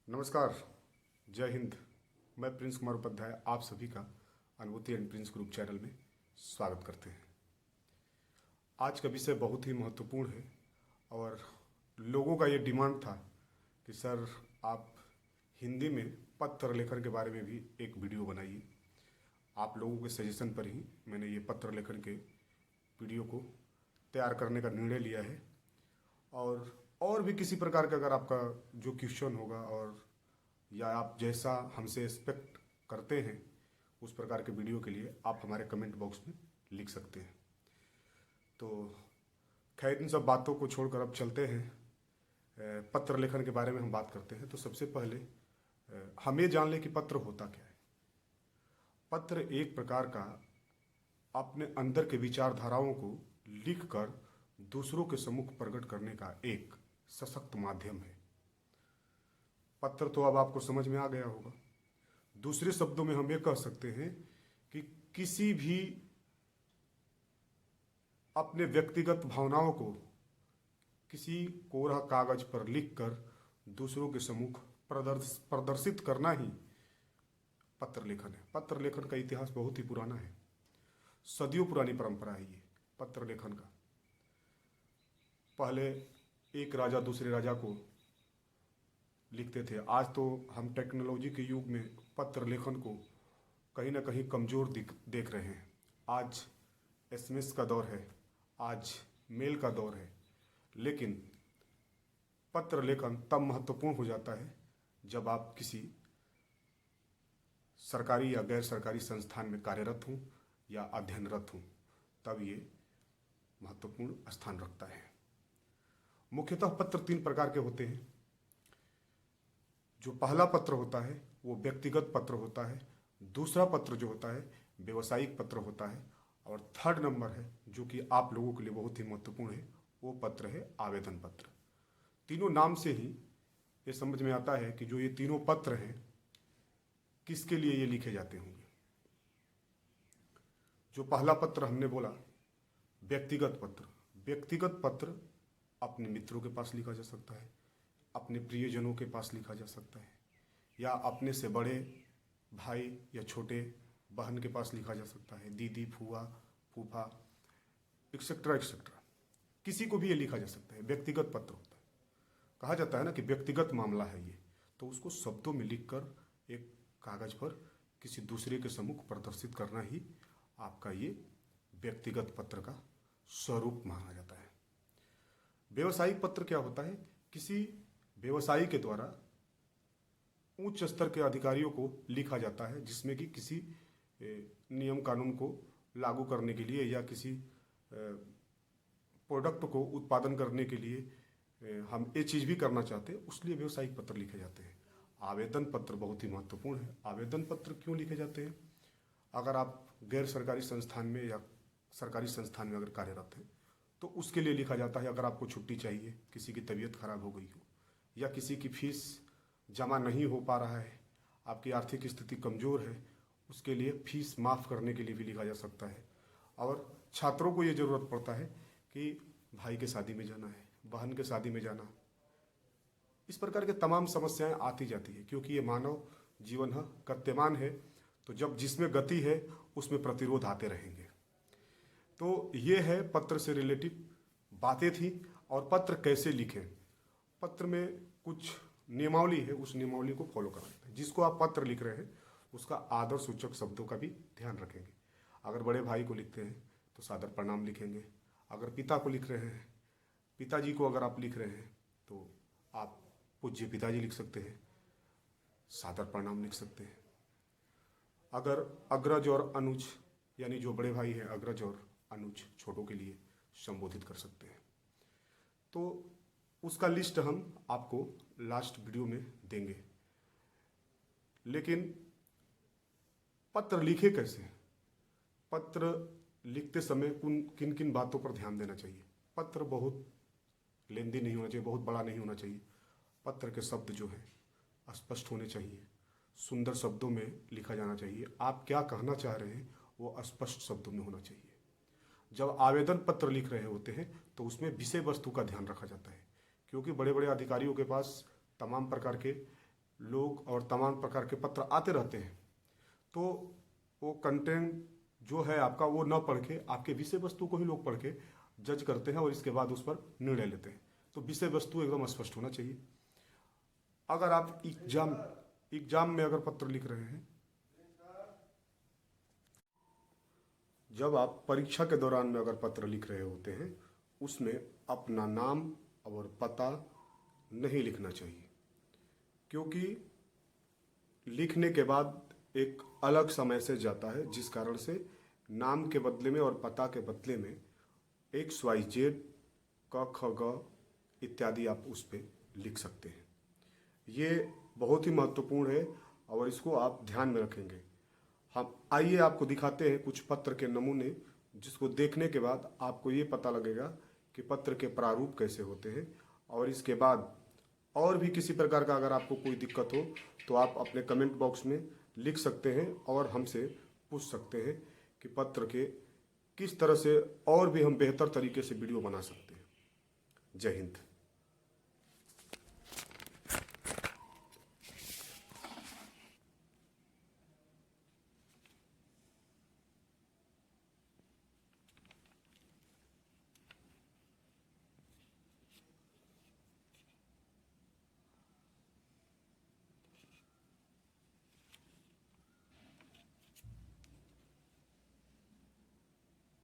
नमस्कार। जय हिंद। मैं प्रिंस कुमार उपाध्याय आप सभी का अनुभूति एंड प्रिंस ग्रुप चैनल में स्वागत करते हैं। आज का विषय बहुत ही महत्वपूर्ण है और लोगों का ये डिमांड था कि सर आप हिंदी में पत्र लेखन के बारे में भी एक वीडियो बनाइए। आप लोगों के सजेशन पर ही मैंने ये पत्र लेखन के वीडियो को तैयार करने का निर्णय लिया है। और भी किसी प्रकार का अगर आपका जो क्वेश्चन होगा और या आप जैसा हमसे एक्सपेक्ट करते हैं उस प्रकार के वीडियो के लिए आप हमारे कमेंट बॉक्स में लिख सकते हैं। तो खैर इन सब बातों को छोड़कर अब चलते हैं पत्र लेखन के बारे में हम बात करते हैं। तो सबसे पहले हम ये जान लें कि पत्र होता क्या है। पत्र एक प्रकार का अपने अंदर के विचारधाराओं को लिखकर दूसरों के सम्मुख प्रकट करने का एक सशक्त माध्यम है। पत्र तो अब आपको समझ में आ गया होगा। दूसरे शब्दों में हम ये कह सकते हैं कि किसी भी अपने व्यक्तिगत भावनाओं को किसी कोरा कागज पर लिखकर दूसरों के सम्मुख प्रदर्शित करना ही पत्र लेखन है। पत्र लेखन का इतिहास बहुत ही पुराना है, सदियों पुरानी परंपरा है ये पत्र लेखन का। पहले एक राजा दूसरे राजा को लिखते थे। आज तो हम टेक्नोलॉजी के युग में पत्र लेखन को कहीं ना कहीं कमज़ोर देख रहे हैं। आज एसएमएस का दौर है, आज मेल का दौर है, लेकिन पत्र लेखन तब महत्वपूर्ण हो जाता है जब आप किसी सरकारी या गैर सरकारी संस्थान में कार्यरत हों या अध्ययनरत हों, तब ये महत्वपूर्ण स्थान रखता है। मुख्यतः पत्र तीन प्रकार के होते हैं। जो पहला पत्र होता है वो व्यक्तिगत पत्र होता है, दूसरा पत्र जो होता है व्यवसायिक पत्र होता है, और थर्ड नंबर है जो कि आप लोगों के लिए बहुत ही महत्वपूर्ण है, वो पत्र है आवेदन पत्र। तीनों नाम से ही ये समझ में आता है कि जो ये तीनों पत्र हैं किसके लिए ये लिखे जाते होंगे। जो पहला पत्र हमने बोला व्यक्तिगत पत्र, व्यक्तिगत पत्र अपने मित्रों के पास लिखा जा सकता है, अपने प्रियजनों के पास लिखा जा सकता है, या अपने से बड़े भाई या छोटे बहन के पास लिखा जा सकता है, दीदी, फूआ, फूफा, एक्सेट्रा एक्सेट्रा, किसी को भी ये लिखा जा सकता है। व्यक्तिगत पत्र होता है। कहा जाता है ना कि व्यक्तिगत मामला है ये, तो उसको शब्दों में लिखकर एक कागज पर किसी दूसरे के सम्मुख प्रदर्शित करना ही आपका ये व्यक्तिगत पत्र का स्वरूप माना जाता है। व्यवसायिक पत्र क्या होता है? किसी व्यवसायी के द्वारा उच्च स्तर के अधिकारियों को लिखा जाता है, जिसमें कि किसी नियम कानून को लागू करने के लिए या किसी प्रोडक्ट को उत्पादन करने के लिए हम ये चीज़ भी करना चाहते हैं, उसलिए व्यवसायिक पत्र लिखे जाते हैं। आवेदन पत्र बहुत ही महत्वपूर्ण है। आवेदन पत्र क्यों लिखे जाते हैं? अगर आप गैर सरकारी संस्थान में या सरकारी संस्थान में अगर कार्यरत हैं तो उसके लिए लिखा जाता है। अगर आपको छुट्टी चाहिए, किसी की तबीयत खराब हो गई हो, या किसी की फीस जमा नहीं हो पा रहा है, आपकी आर्थिक स्थिति कमज़ोर है, उसके लिए फीस माफ़ करने के लिए भी लिखा जा सकता है। और छात्रों को ये ज़रूरत पड़ता है कि भाई के शादी में जाना है, बहन के शादी में जाना, इस प्रकार के तमाम समस्याएं आती जाती है, क्योंकि ये मानव जीवन है, गतिमान है। तो जब जिसमें गति है उसमें प्रतिरोध आते रहेंगे। तो ये है पत्र से रिलेटिव बातें थी। और पत्र कैसे लिखें, पत्र में कुछ नियमावली है, उस नियमावली को फॉलो करना है। जिसको आप पत्र लिख रहे हैं उसका आदर सूचक शब्दों का भी ध्यान रखेंगे। अगर बड़े भाई को लिखते हैं तो सादर प्रणाम लिखेंगे। अगर पिता को लिख रहे हैं, पिताजी को अगर आप लिख रहे हैं तो आप पूज्य पिताजी लिख सकते हैं, सादर प्रणाम लिख सकते हैं। अगर अग्रज और अनुज यानी जो बड़े भाई हैं, अग्रज और अनुज छोटों के लिए संबोधित कर सकते हैं। तो उसका लिस्ट हम आपको लास्ट वीडियो में देंगे। लेकिन पत्र लिखे कैसे? पत्र लिखते समय किन किन बातों पर ध्यान देना चाहिए? पत्र बहुत लेंदी नहीं होना चाहिए, बहुत बड़ा नहीं होना चाहिए। पत्र के शब्द जो हैं स्पष्ट होने चाहिए, सुंदर शब्दों में लिखा जाना चाहिए। आप क्या कहना चाह रहे हैं वो स्पष्ट शब्दों में होना चाहिए। जब आवेदन पत्र लिख रहे होते हैं तो उसमें विषय वस्तु का ध्यान रखा जाता है, क्योंकि बड़े बड़े अधिकारियों के पास तमाम प्रकार के लोग और तमाम प्रकार के पत्र आते रहते हैं, तो वो कंटेंट जो है आपका वो न पढ़ के आपके विषय वस्तु को ही लोग पढ़ के जज करते हैं और इसके बाद उस पर निर्णय लेते हैं। तो विषय वस्तु एकदम स्पष्ट होना चाहिए। अगर आप एग्जाम में अगर पत्र लिख रहे हैं, जब आप परीक्षा के दौरान में अगर पत्र लिख रहे होते हैं, उसमें अपना नाम और पता नहीं लिखना चाहिए, क्योंकि लिखने के बाद एक अलग समय से जाता है, जिस कारण से नाम के बदले में और पता के बदले में XYZ क ख ग इत्यादि आप उस पर लिख सकते हैं। ये बहुत ही महत्वपूर्ण है और इसको आप ध्यान में रखेंगे। हम आइए आपको दिखाते हैं कुछ पत्र के नमूने, जिसको देखने के बाद आपको ये पता लगेगा कि पत्र के प्रारूप कैसे होते हैं। और इसके बाद और भी किसी प्रकार का अगर आपको कोई दिक्कत हो तो आप अपने कमेंट बॉक्स में लिख सकते हैं और हमसे पूछ सकते हैं कि पत्र के किस तरह से और भी हम बेहतर तरीके से वीडियो बना सकते हैं। जय हिंद।